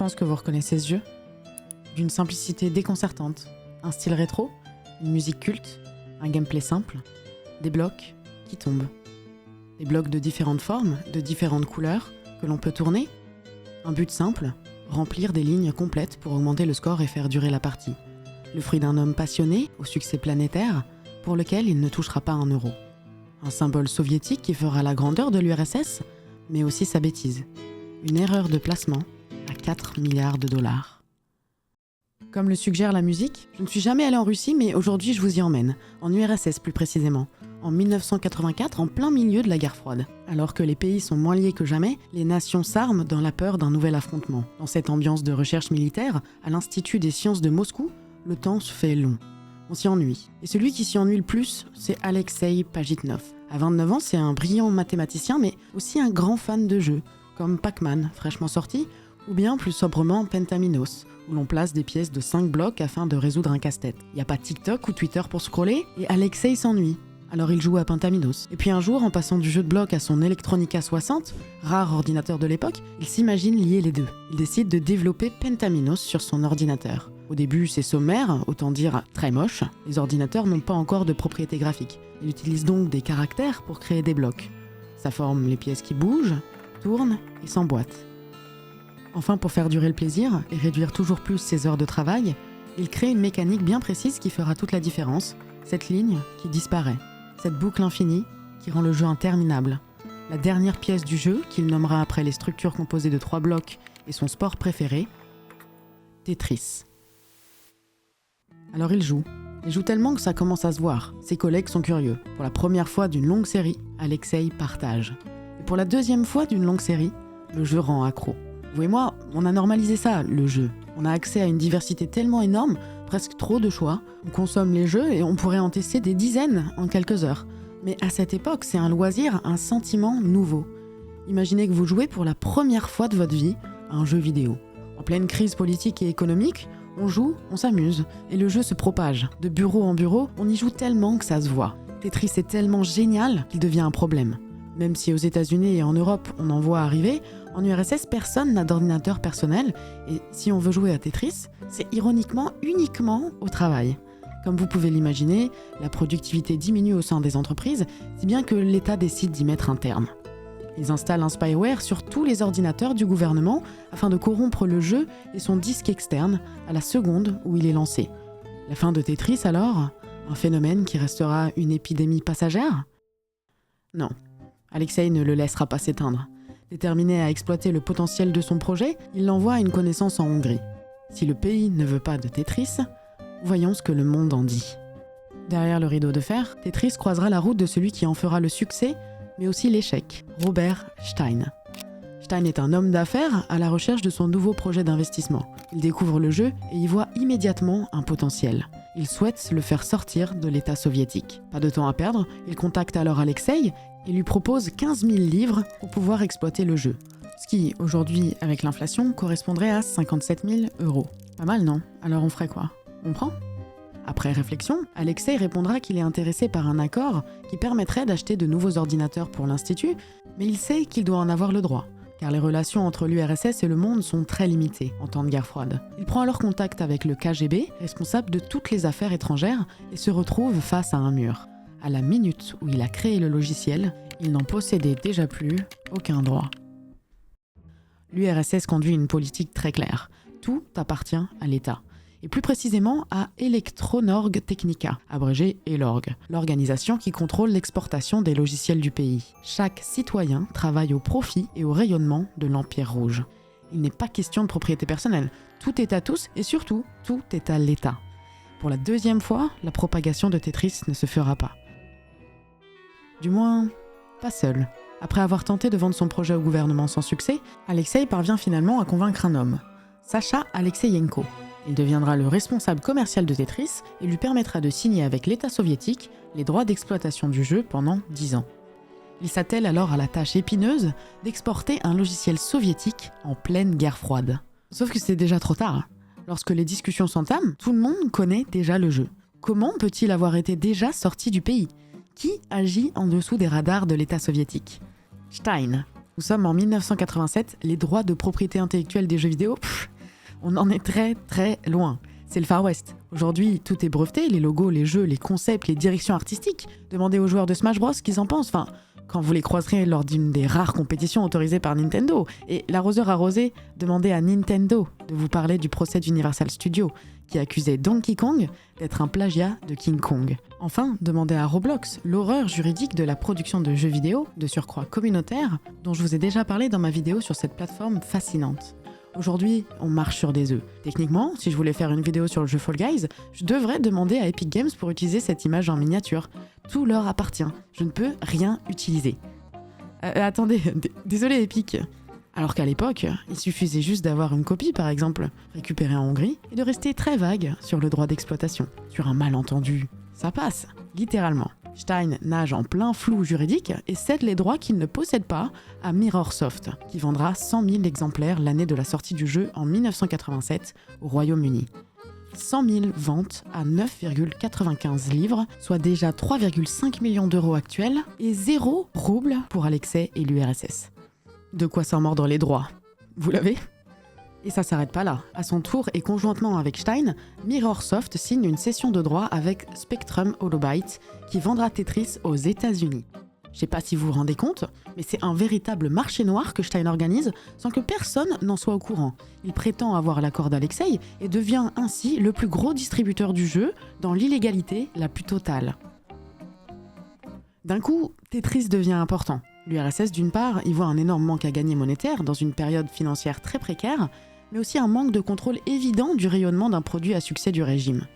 pense que vous reconnaissez ce jeu. D'une simplicité déconcertante, un style rétro, une musique culte, un gameplay simple, des blocs qui tombent. Des blocs de différentes formes, de différentes couleurs, que l'on peut tourner. Un but simple, remplir des lignes complètes pour augmenter le score et faire durer la partie. Le fruit d'un homme passionné, au succès planétaire, pour lequel il ne touchera pas un euro. Un symbole soviétique qui fera la grandeur de l'URSS, mais aussi sa bêtise. Une erreur de placement à 4 milliards de dollars. Comme le suggère la musique, je ne suis jamais allée en Russie, mais aujourd'hui je vous y emmène, en URSS plus précisément, en 1984, en plein milieu de la guerre froide. Alors que les pays sont moins liés que jamais, les nations s'arment dans la peur d'un nouvel affrontement. Dans cette ambiance de recherche militaire, à l'Institut des sciences de Moscou, le temps se fait long. On s'y ennuie. Et celui qui s'y ennuie le plus, c'est Alexei Pajitnov. À 29 ans, c'est un brillant mathématicien, mais aussi un grand fan de jeux, comme Pac-Man, fraîchement sorti, ou bien plus sobrement Pentaminos, où l'on place des pièces de 5 blocs afin de résoudre un casse-tête. Il n'y a pas TikTok ou Twitter pour scroller, et Alexei s'ennuie. Alors il joue à Pentaminos. Et puis un jour, en passant du jeu de blocs à son Electronica 60, rare ordinateur de l'époque, il s'imagine lier les deux. Il décide de développer Pentaminos sur son ordinateur. Au début, c'est sommaire, autant dire très moche. Les ordinateurs n'ont pas encore de propriété graphique. Il utilise donc des caractères pour créer des blocs. Ça forme les pièces qui bougent, tournent et s'emboîtent. Enfin, pour faire durer le plaisir et réduire toujours plus ses heures de travail, il crée une mécanique bien précise qui fera toute la différence, cette ligne qui disparaît, cette boucle infinie qui rend le jeu interminable. La dernière pièce du jeu, qu'il nommera après les structures composées de 3 blocs et son sport préféré, Tetris. Alors il joue tellement que ça commence à se voir. Ses collègues sont curieux. Pour la première fois d'une longue série, Alexei partage. Et pour la deuxième fois d'une longue série, le jeu rend accro. Vous et moi, on a normalisé ça, le jeu. On a accès à une diversité tellement énorme, presque trop de choix. On consomme les jeux et on pourrait en tester des dizaines en quelques heures. Mais à cette époque, c'est un loisir, un sentiment nouveau. Imaginez que vous jouez pour la première fois de votre vie à un jeu vidéo. En pleine crise politique et économique, on joue, on s'amuse, et le jeu se propage. De bureau en bureau, on y joue tellement que ça se voit. Tetris est tellement génial qu'il devient un problème. Même si aux États-Unis et en Europe, on en voit arriver, en URSS, personne n'a d'ordinateur personnel, et si on veut jouer à Tetris, c'est ironiquement uniquement au travail. Comme vous pouvez l'imaginer, la productivité diminue au sein des entreprises, si bien que l'État décide d'y mettre un terme. Ils installent un spyware sur tous les ordinateurs du gouvernement afin de corrompre le jeu et son disque externe à la seconde où il est lancé. La fin de Tetris alors ? Un phénomène qui restera une épidémie passagère ? Non, Alexei ne le laissera pas s'éteindre. Déterminé à exploiter le potentiel de son projet, il l'envoie à une connaissance en Hongrie. Si le pays ne veut pas de Tetris, voyons ce que le monde en dit. Derrière le rideau de fer, Tetris croisera la route de celui qui en fera le succès, mais aussi l'échec, Robert Stein. Stein est un homme d'affaires à la recherche de son nouveau projet d'investissement. Il découvre le jeu et y voit immédiatement un potentiel. Il souhaite le faire sortir de l'État soviétique. Pas de temps à perdre, il contacte alors Alexei et lui propose 15 000 livres pour pouvoir exploiter le jeu. Ce qui, aujourd'hui, avec l'inflation, correspondrait à 57 000 euros. Pas mal, non ? Alors on ferait quoi ? On prend ? Après réflexion, Alexei répondra qu'il est intéressé par un accord qui permettrait d'acheter de nouveaux ordinateurs pour l'Institut, mais il sait qu'il doit en avoir le droit, car les relations entre l'URSS et le monde sont très limitées en temps de guerre froide. Il prend alors contact avec le KGB, responsable de toutes les affaires étrangères, et se retrouve face à un mur. À la minute où il a créé le logiciel, il n'en possédait déjà plus aucun droit. L'URSS conduit une politique très claire. Tout appartient à l'État. Et plus précisément à Elektronorg Technica, abrégé ELORG, l'organisation qui contrôle l'exportation des logiciels du pays. Chaque citoyen travaille au profit et au rayonnement de l'Empire rouge. Il n'est pas question de propriété personnelle, tout est à tous et surtout, tout est à l'État. Pour la deuxième fois, la propagation de Tetris ne se fera pas. Du moins, pas seul. Après avoir tenté de vendre son projet au gouvernement sans succès, Alexei parvient finalement à convaincre un homme, Sacha Alexeyenko. Il deviendra le responsable commercial de Tetris et lui permettra de signer avec l'État soviétique les droits d'exploitation du jeu pendant 10 ans. Il s'attelle alors à la tâche épineuse d'exporter un logiciel soviétique en pleine guerre froide. Sauf que c'est déjà trop tard. Lorsque les discussions s'entament, tout le monde connaît déjà le jeu. Comment peut-il avoir été déjà sorti du pays ? Qui agit en dessous des radars de l'État soviétique ? Stein. Nous sommes en 1987, les droits de propriété intellectuelle des jeux vidéo, on en est très très loin. C'est le Far West. Aujourd'hui, tout est breveté, les logos, les jeux, les concepts, les directions artistiques. Demandez aux joueurs de Smash Bros ce qu'ils en pensent. Enfin, quand vous les croiserez lors d'une des rares compétitions autorisées par Nintendo. Et l'arroseur arrosé, demandez à Nintendo de vous parler du procès d'Universal Studios, qui accusait Donkey Kong d'être un plagiat de King Kong. Enfin, demandez à Roblox l'horreur juridique de la production de jeux vidéo, de surcroît communautaire, dont je vous ai déjà parlé dans ma vidéo sur cette plateforme fascinante. Aujourd'hui, on marche sur des œufs. Techniquement, si je voulais faire une vidéo sur le jeu Fall Guys, je devrais demander à Epic Games pour utiliser cette image en miniature. Tout leur appartient. Je ne peux rien utiliser. Attendez, désolé Epic. Alors qu'à l'époque, il suffisait juste d'avoir une copie par exemple, récupérée en Hongrie, et de rester très vague sur le droit d'exploitation. Sur un malentendu, ça passe, littéralement. Stein nage en plein flou juridique et cède les droits qu'il ne possède pas à Mirrorsoft, qui vendra 100 000 exemplaires l'année de la sortie du jeu en 1987 au Royaume-Uni. 100 000 ventes à 9,95 livres, soit déjà 3,5 millions d'euros actuels, et 0 rouble pour Alexei et l'URSS. De quoi s'en mordre les droits. Vous l'avez ? Et ça s'arrête pas là. À son tour et conjointement avec Stein, Mirrorsoft signe une cession de droits avec Spectrum Holobyte qui vendra Tetris aux États-Unis. Je sais pas si vous vous rendez compte, mais c'est un véritable marché noir que Stein organise sans que personne n'en soit au courant. Il prétend avoir l'accord d'Alexei et devient ainsi le plus gros distributeur du jeu dans l'illégalité la plus totale. D'un coup, Tetris devient important. L'URSS, d'une part, y voit un énorme manque à gagner monétaire dans une période financière très précaire, mais aussi un manque de contrôle évident du rayonnement d'un produit à succès du régime.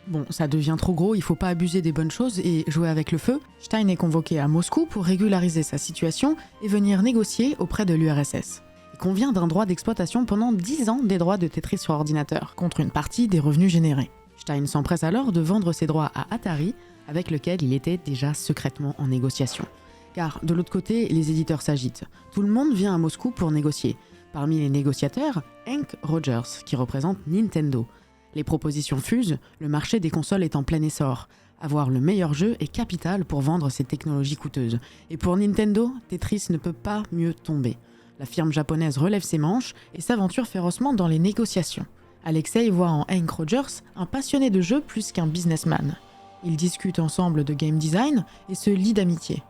Bon, ça devient trop gros, il faut pas abuser des bonnes choses et jouer avec le feu. Stein est convoqué à Moscou pour régulariser sa situation et venir négocier auprès de l'URSS. Il convient d'un droit d'exploitation pendant 10 ans des droits de Tetris sur ordinateur, contre une partie des revenus générés. Stein s'empresse alors de vendre ses droits à Atari, avec lequel il était déjà secrètement en négociation. Car de l'autre côté, les éditeurs s'agitent. Tout le monde vient à Moscou pour négocier. Parmi les négociateurs, Hank Rogers, qui représente Nintendo. Les propositions fusent, le marché des consoles est en plein essor. Avoir le meilleur jeu est capital pour vendre ces technologies coûteuses. Et pour Nintendo, Tetris ne peut pas mieux tomber. La firme japonaise relève ses manches et s'aventure férocement dans les négociations. Alexei voit en Hank Rogers un passionné de jeu plus qu'un businessman. Ils discutent ensemble de game design et se lient d'amitié.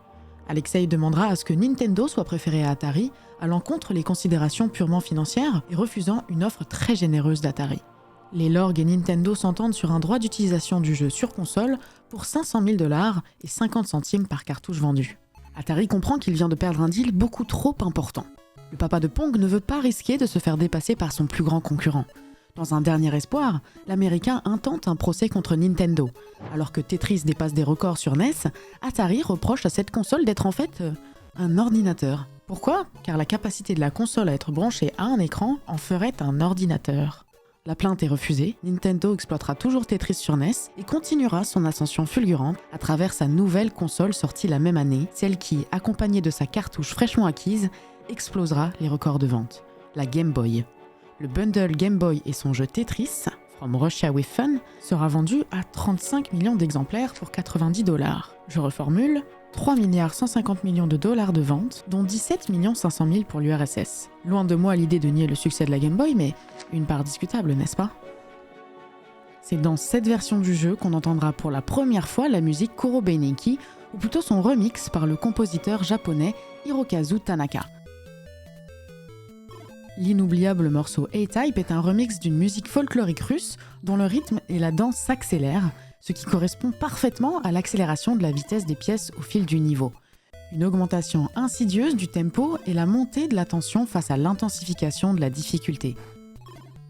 Alexei demandera à ce que Nintendo soit préféré à Atari, allant contre les considérations purement financières et refusant une offre très généreuse d'Atari. Les Lorg et Nintendo s'entendent sur un droit d'utilisation du jeu sur console pour 500 000 $ et 50 centimes par cartouche vendue. Atari comprend qu'il vient de perdre un deal beaucoup trop important. Le papa de Pong ne veut pas risquer de se faire dépasser par son plus grand concurrent. Dans un dernier espoir, l'Américain intente un procès contre Nintendo. Alors que Tetris dépasse des records sur NES, Atari reproche à cette console d'être en fait un ordinateur. Pourquoi ? Car la capacité de la console à être branchée à un écran en ferait un ordinateur. La plainte est refusée, Nintendo exploitera toujours Tetris sur NES et continuera son ascension fulgurante à travers sa nouvelle console sortie la même année, celle qui, accompagnée de sa cartouche fraîchement acquise, explosera les records de vente, la Game Boy. Le bundle Game Boy et son jeu Tetris, From Russia with Fun, sera vendu à 35 millions d'exemplaires pour 90 $. Je reformule, 3 150 millions de dollars de ventes, dont 17 500 000 pour l'URSS. Loin de moi l'idée de nier le succès de la Game Boy, mais une part discutable, n'est-ce pas ? C'est dans cette version du jeu qu'on entendra pour la première fois la musique Kuro Beineki, ou plutôt son remix par le compositeur japonais Hirokazu Tanaka. L'inoubliable morceau A-Type est un remix d'une musique folklorique russe dont le rythme et la danse s'accélèrent, ce qui correspond parfaitement à l'accélération de la vitesse des pièces au fil du niveau. Une augmentation insidieuse du tempo et la montée de la tension face à l'intensification de la difficulté.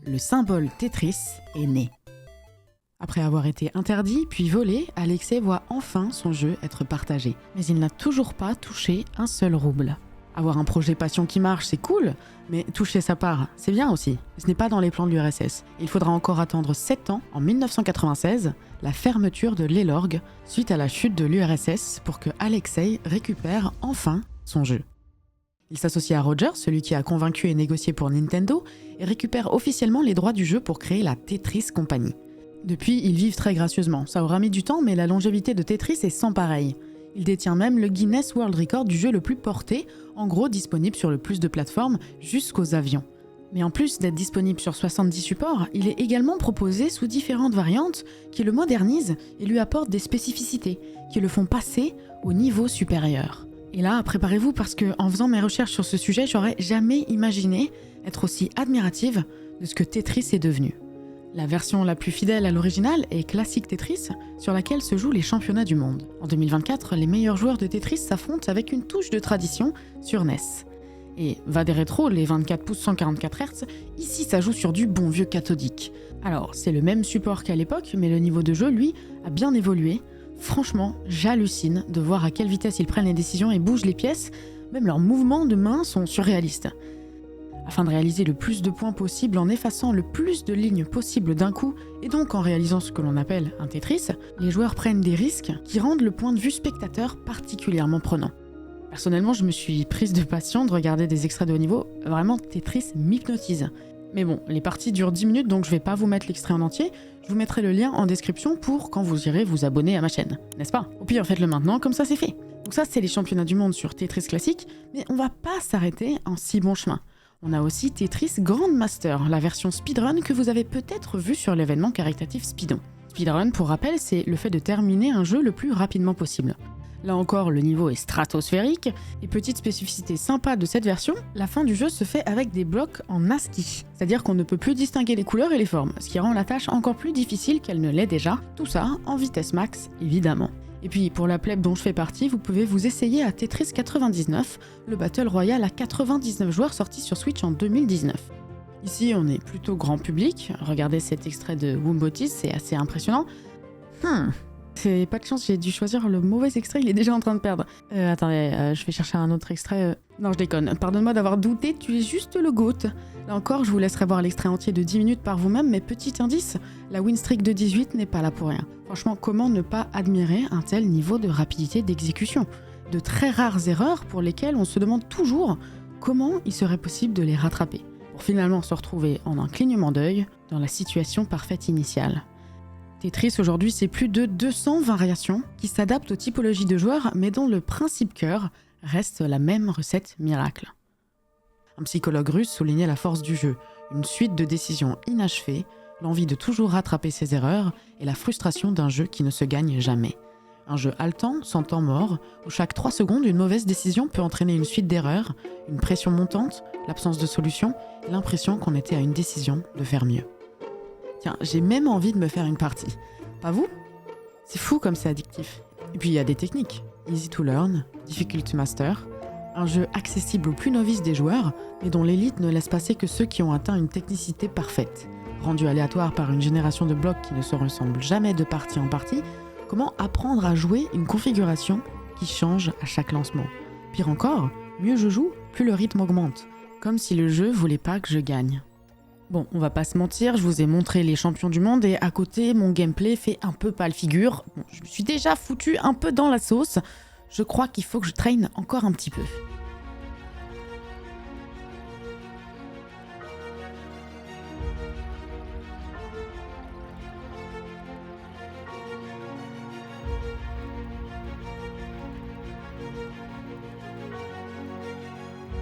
Le symbole Tetris est né. Après avoir été interdit puis volé, Alexei voit enfin son jeu être partagé. Mais il n'a toujours pas touché un seul rouble. Avoir un projet passion qui marche, c'est cool, mais toucher sa part, c'est bien aussi. Ce n'est pas dans les plans de l'URSS. Il faudra encore attendre 7 ans, en 1996, la fermeture de l'Elorg, suite à la chute de l'URSS, pour que Alexei récupère enfin son jeu. Il s'associe à Roger, celui qui a convaincu et négocié pour Nintendo, et récupère officiellement les droits du jeu pour créer la Tetris Company. Depuis, ils vivent très gracieusement. Ça aura mis du temps, mais la longévité de Tetris est sans pareil. Il détient même le Guinness World Record du jeu le plus porté, en gros disponible sur le plus de plateformes jusqu'aux avions. Mais en plus d'être disponible sur 70 supports, il est également proposé sous différentes variantes qui le modernisent et lui apportent des spécificités, qui le font passer au niveau supérieur. Et là, préparez-vous parce que en faisant mes recherches sur ce sujet, j'aurais jamais imaginé être aussi admirative de ce que Tetris est devenu. La version la plus fidèle à l'original est Classic Tetris, sur laquelle se jouent les championnats du monde. En 2024, les meilleurs joueurs de Tetris s'affrontent avec une touche de tradition sur NES. Et va des rétros, les 24 pouces 144 Hz, ici ça joue sur du bon vieux cathodique. Alors, c'est le même support qu'à l'époque, mais le niveau de jeu, lui, a bien évolué. Franchement, j'hallucine de voir à quelle vitesse ils prennent les décisions et bougent les pièces, même leurs mouvements de main sont surréalistes. Afin de réaliser le plus de points possible en effaçant le plus de lignes possible d'un coup, et donc en réalisant ce que l'on appelle un Tetris, les joueurs prennent des risques qui rendent le point de vue spectateur particulièrement prenant. Personnellement, je me suis prise de passion de regarder des extraits de haut niveau, vraiment Tetris m'hypnotise. Mais bon, les parties durent 10 minutes, donc je vais pas vous mettre l'extrait en entier, je vous mettrai le lien en description pour quand vous irez vous abonner à ma chaîne, n'est-ce pas? Au pire, faites-le maintenant, comme ça c'est fait. Donc ça, c'est les championnats du monde sur Tetris classique, mais on va pas s'arrêter en si bon chemin. On a aussi Tetris Grandmaster, la version speedrun que vous avez peut-être vu sur l'événement caritatif Speedon. Speedrun, pour rappel, c'est le fait de terminer un jeu le plus rapidement possible. Là encore, le niveau est stratosphérique, et petite spécificité sympa de cette version, la fin du jeu se fait avec des blocs en ASCII, c'est-à-dire qu'on ne peut plus distinguer les couleurs et les formes, ce qui rend la tâche encore plus difficile qu'elle ne l'est déjà, tout ça en vitesse max évidemment. Et puis pour la plèbe dont je fais partie, vous pouvez vous essayer à Tetris 99, le Battle Royale à 99 joueurs sorti sur Switch en 2019. Ici on est plutôt grand public, regardez cet extrait de Wombotis, c'est assez impressionnant. C'est pas de chance, j'ai dû choisir le mauvais extrait, il est déjà en train de perdre. Attendez, je vais chercher un autre extrait. Non, je déconne. Pardonne-moi d'avoir douté, tu es juste le GOAT. Là encore, je vous laisserai voir l'extrait entier de 10 minutes par vous-même, mais petit indice, la win streak de 18 n'est pas là pour rien. Franchement, comment ne pas admirer un tel niveau de rapidité d'exécution? De très rares erreurs pour lesquelles on se demande toujours comment il serait possible de les rattraper, pour finalement se retrouver en un clignement d'œil dans la situation parfaite initiale. Tetris aujourd'hui, c'est plus de 200 variations qui s'adaptent aux typologies de joueurs, mais dont le principe cœur reste la même recette miracle. Un psychologue russe soulignait la force du jeu, une suite de décisions inachevées, l'envie de toujours rattraper ses erreurs et la frustration d'un jeu qui ne se gagne jamais. Un jeu haletant, sans temps mort, où chaque 3 secondes, une mauvaise décision peut entraîner une suite d'erreurs, une pression montante, l'absence de solution et l'impression qu'on était à une décision de faire mieux. Tiens, j'ai même envie de me faire une partie. Pas vous? C'est fou comme c'est addictif. Et puis il y a des techniques. Easy to learn, difficult to master. Un jeu accessible aux plus novices des joueurs, mais dont l'élite ne laisse passer que ceux qui ont atteint une technicité parfaite. Rendu aléatoire par une génération de blocs qui ne se ressemblent jamais de partie en partie, comment apprendre à jouer une configuration qui change à chaque lancement? Pire encore, mieux je joue, plus le rythme augmente. Comme si le jeu voulait pas que je gagne. Bon, on va pas se mentir, je vous ai montré les champions du monde et à côté, mon gameplay fait un peu pâle figure. Bon, je me suis déjà foutu un peu dans la sauce. Je crois qu'il faut que je traîne encore un petit peu.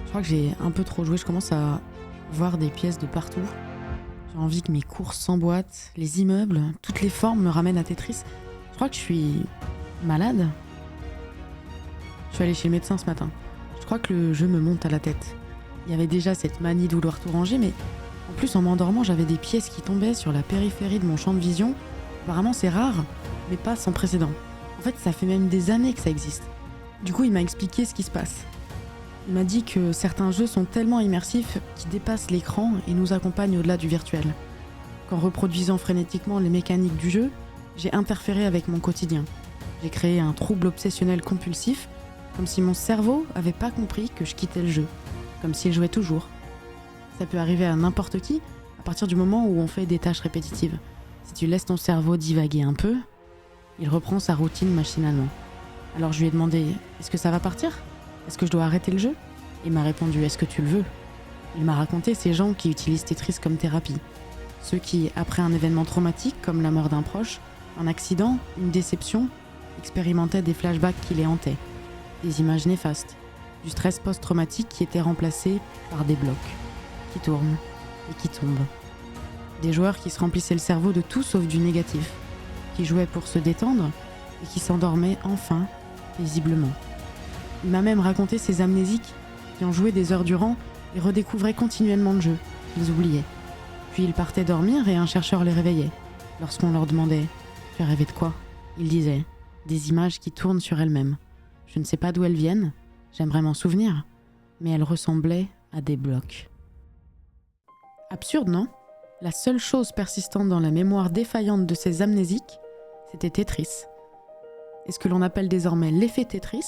Je crois que j'ai un peu trop joué, je commence à voir des pièces de partout. J'ai envie que mes courses s'emboîtent, les immeubles, toutes les formes me ramènent à Tetris. Je crois que je suis malade. Je suis allée chez le médecin ce matin. Je crois que le jeu me monte à la tête. Il y avait déjà cette manie de vouloir tout ranger, mais en plus en m'endormant, j'avais des pièces qui tombaient sur la périphérie de mon champ de vision. Apparemment c'est rare, mais pas sans précédent. En fait, ça fait même des années que ça existe. Du coup, il m'a expliqué ce qui se passe. Il m'a dit que certains jeux sont tellement immersifs qu'ils dépassent l'écran et nous accompagnent au-delà du virtuel. Qu'en reproduisant frénétiquement les mécaniques du jeu, j'ai interféré avec mon quotidien. J'ai créé un trouble obsessionnel compulsif, comme si mon cerveau avait pas compris que je quittais le jeu, comme s'il jouait toujours. Ça peut arriver à n'importe qui, à partir du moment où on fait des tâches répétitives. Si tu laisses ton cerveau divaguer un peu, il reprend sa routine machinalement. Alors je lui ai demandé « Est-ce que ça va partir ? Est-ce que je dois arrêter le jeu ?» Il m'a répondu « Est-ce que tu le veux ?» Il m'a raconté ces gens qui utilisent Tetris comme thérapie. Ceux qui, après un événement traumatique comme la mort d'un proche, un accident, une déception, expérimentait des flashbacks qui les hantaient, des images néfastes, du stress post-traumatique qui était remplacé par des blocs, qui tournent et qui tombent. Des joueurs qui se remplissaient le cerveau de tout sauf du négatif, qui jouaient pour se détendre et qui s'endormaient enfin, paisiblement. Il m'a même raconté ces amnésiques qui ont joué des heures durant et redécouvraient continuellement le jeu, qu'ils oubliaient. Puis ils partaient dormir et un chercheur les réveillait. Lorsqu'on leur demandait « Tu as rêvé de quoi ?» Ils disaient « Des images qui tournent sur elles-mêmes. Je ne sais pas d'où elles viennent, j'aimerais m'en souvenir, mais elles ressemblaient à des blocs. » Absurde, non ? La seule chose persistante dans la mémoire défaillante de ces amnésiques, c'était Tetris. Et ce que l'on appelle désormais l'effet Tetris,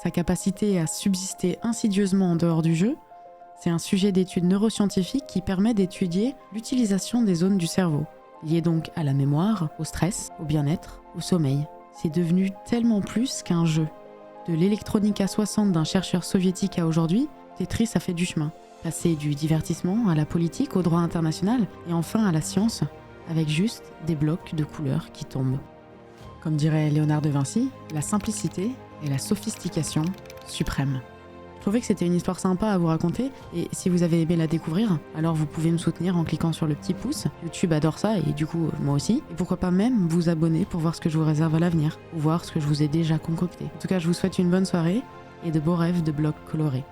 sa capacité à subsister insidieusement en dehors du jeu, c'est un sujet d'étude neuroscientifique qui permet d'étudier l'utilisation des zones du cerveau, liées donc à la mémoire, au stress, au bien-être, au sommeil. C'est devenu tellement plus qu'un jeu. De l'électronica 60 d'un chercheur soviétique à aujourd'hui, Tetris a fait du chemin. Passer du divertissement à la politique, au droit international et enfin à la science, avec juste des blocs de couleurs qui tombent. Comme dirait Léonard de Vinci, la simplicité et la sophistication suprême. Je trouvais que c'était une histoire sympa à vous raconter et si vous avez aimé la découvrir, alors vous pouvez me soutenir en cliquant sur le petit pouce. YouTube adore ça et du coup moi aussi. Et pourquoi pas même vous abonner pour voir ce que je vous réserve à l'avenir ou voir ce que je vous ai déjà concocté. En tout cas, je vous souhaite une bonne soirée et de beaux rêves de blocs colorés.